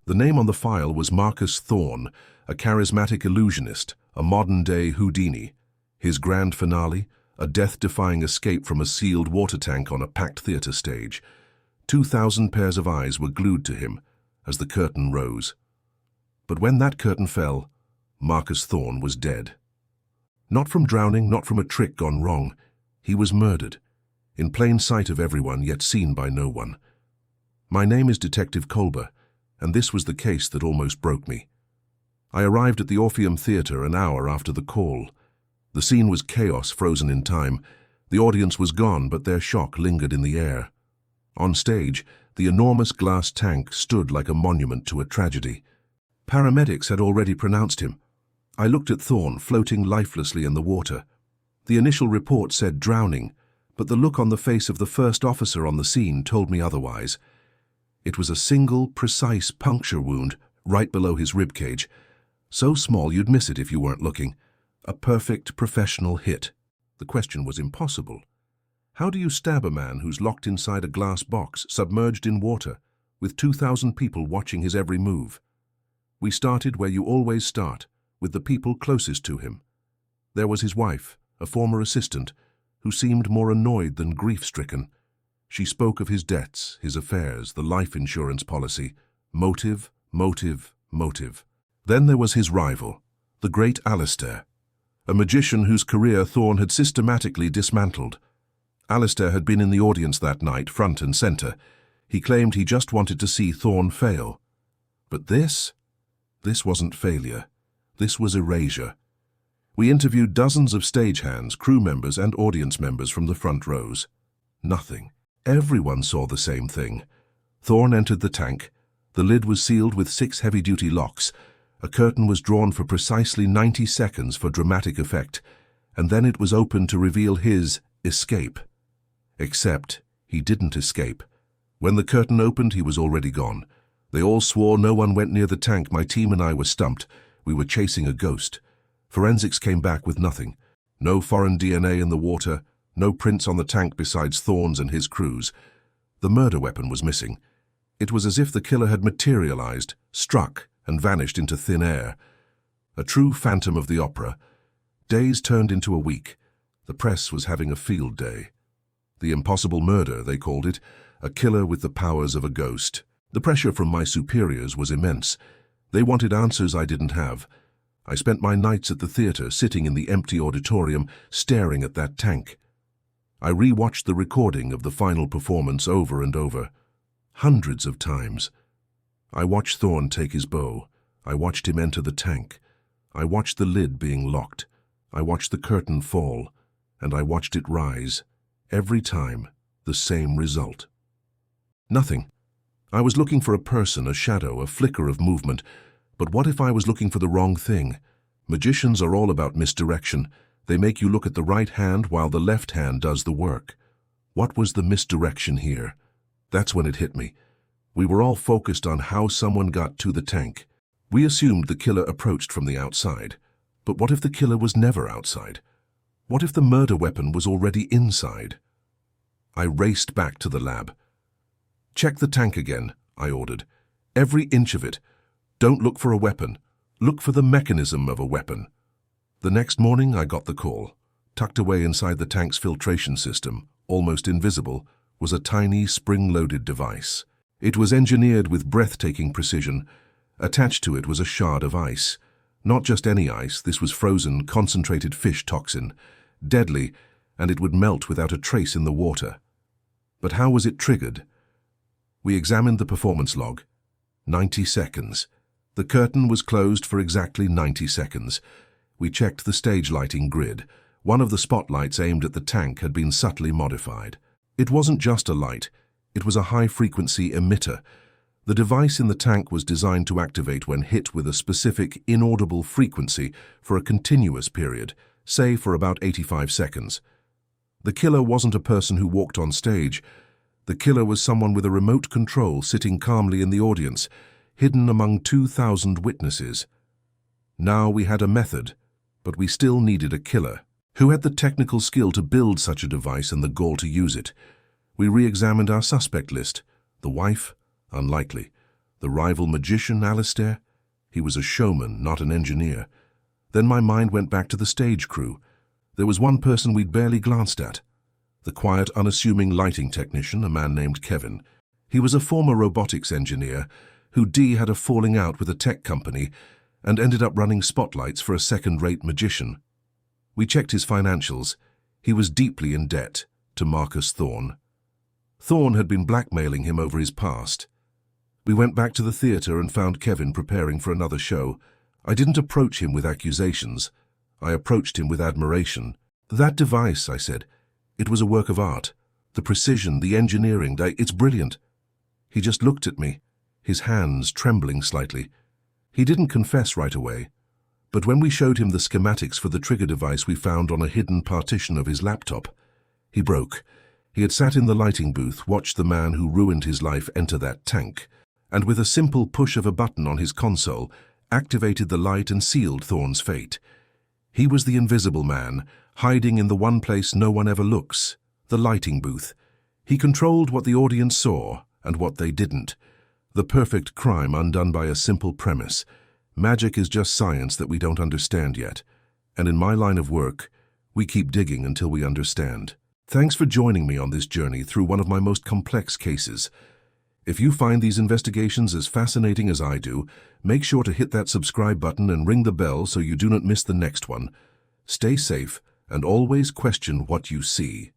The name on the file was Marcus Thorne, a charismatic illusionist, a modern-day Houdini. His grand finale, a death-defying escape from a sealed water tank on a packed theater stage. 2,000 pairs of eyes were glued to him as the curtain rose. But when that curtain fell, Marcus Thorne was dead. Not from drowning, not from a trick gone wrong. He was murdered, in plain sight of everyone, yet seen by no one. My name is Detective Colber, and this was the case that almost broke me. I arrived at the Orpheum Theatre an hour after the call. The scene was chaos frozen in time. The audience was gone, but their shock lingered in the air. On stage, the enormous glass tank stood like a monument to a tragedy. Paramedics had already pronounced him. I looked at Thorne floating lifelessly in the water. The initial report said drowning, but the look on the face of the first officer on the scene told me otherwise. It was a single, precise puncture wound right below his ribcage, so small you'd miss it if you weren't looking. A perfect professional hit. The question was impossible. How do you stab a man who's locked inside a glass box, submerged in water, with 2,000 people watching his every move? We started where you always start, with the people closest to him. There was his wife, a former assistant, who seemed more annoyed than grief-stricken. She spoke of his debts, his affairs, the life insurance policy. Motive, motive, motive. Then there was his rival, the great Alistair, a magician whose career Thorne had systematically dismantled. Alistair had been in the audience that night, front and center. He claimed he just wanted to see Thorne fail. But this wasn't failure. This was erasure. We interviewed dozens of stagehands, crew members, and audience members from the front rows. Nothing. Everyone saw the same thing. Thorne entered the tank. The lid was sealed with 6 heavy-duty locks. A curtain was drawn for precisely 90 seconds for dramatic effect, and then it was opened to reveal his escape. Except he didn't escape. When the curtain opened, he was already gone. They all swore no one went near the tank. My team and I were stumped. We were chasing a ghost. Forensics came back with nothing. No foreign DNA in the water, no prints on the tank besides Thorne's and his crew's. The murder weapon was missing. It was as if the killer had materialized, struck, and vanished into thin air. A true phantom of the opera. Days turned into a week. The press was having a field day. The impossible murder, they called it, a killer with the powers of a ghost. The pressure from my superiors was immense. They wanted answers I didn't have. I spent my nights at the theater, sitting in the empty auditorium, staring at that tank. I re-watched the recording of the final performance over and over, hundreds of times. I watched Thorne take his bow. I watched him enter the tank. I watched the lid being locked. I watched the curtain fall, and I watched it rise. Every time, the same result. Nothing. I was looking for a person, a shadow, a flicker of movement. But what if I was looking for the wrong thing? Magicians are all about misdirection. They make you look at the right hand while the left hand does the work. What was the misdirection here? That's when it hit me. We were all focused on how someone got to the tank. We assumed the killer approached from the outside. But what if the killer was never outside? What if the murder weapon was already inside? I raced back to the lab. "Check the tank again," I ordered. "Every inch of it. Don't look for a weapon. Look for the mechanism of a weapon." The next morning I got the call. Tucked away inside the tank's filtration system, almost invisible, was a tiny spring-loaded device. It was engineered with breathtaking precision. Attached to it was a shard of ice. Not just any ice, this was frozen, concentrated fish toxin. Deadly, and it would melt without a trace in the water. But how was it triggered? We examined the performance log. 90 seconds. The curtain was closed for exactly 90 seconds. We checked the stage lighting grid. One of the spotlights aimed at the tank had been subtly modified. It wasn't just a light. It was a high-frequency emitter. The device in the tank was designed to activate when hit with a specific, inaudible frequency for a continuous period, say for about 85 seconds. The killer wasn't a person who walked on stage. The killer was someone with a remote control sitting calmly in the audience, hidden among 2,000 witnesses. Now we had a method, but we still needed a killer. Who had the technical skill to build such a device and the gall to use it? We re-examined our suspect list. The wife? Unlikely. The rival magician, Alistair? He was a showman, not an engineer. Then my mind went back to the stage crew. There was one person we'd barely glanced at. The quiet, unassuming lighting technician, a man named Kevin. He was a former robotics engineer who had a falling out with a tech company and ended up running spotlights for a second-rate magician. We checked his financials. He was deeply in debt to Marcus Thorne. Thorne had been blackmailing him over his past. We went back to the theatre and found Kevin preparing for another show. I didn't approach him with accusations. I approached him with admiration. "That device," I said. "It was a work of art. The precision, the engineering, it's brilliant." He just looked at me, his hands trembling slightly. He didn't confess right away. But when we showed him the schematics for the trigger device we found on a hidden partition of his laptop, he broke. He had sat in the lighting booth, watched the man who ruined his life enter that tank, and with a simple push of a button on his console, activated the light and sealed Thorne's fate. He was the invisible man, hiding in the one place no one ever looks, the lighting booth. He controlled what the audience saw and what they didn't. The perfect crime undone by a simple premise. Magic is just science that we don't understand yet. And in my line of work, we keep digging until we understand. Thanks for joining me on this journey through one of my most complex cases. If you find these investigations as fascinating as I do, make sure to hit that subscribe button and ring the bell so you do not miss the next one. Stay safe and always question what you see.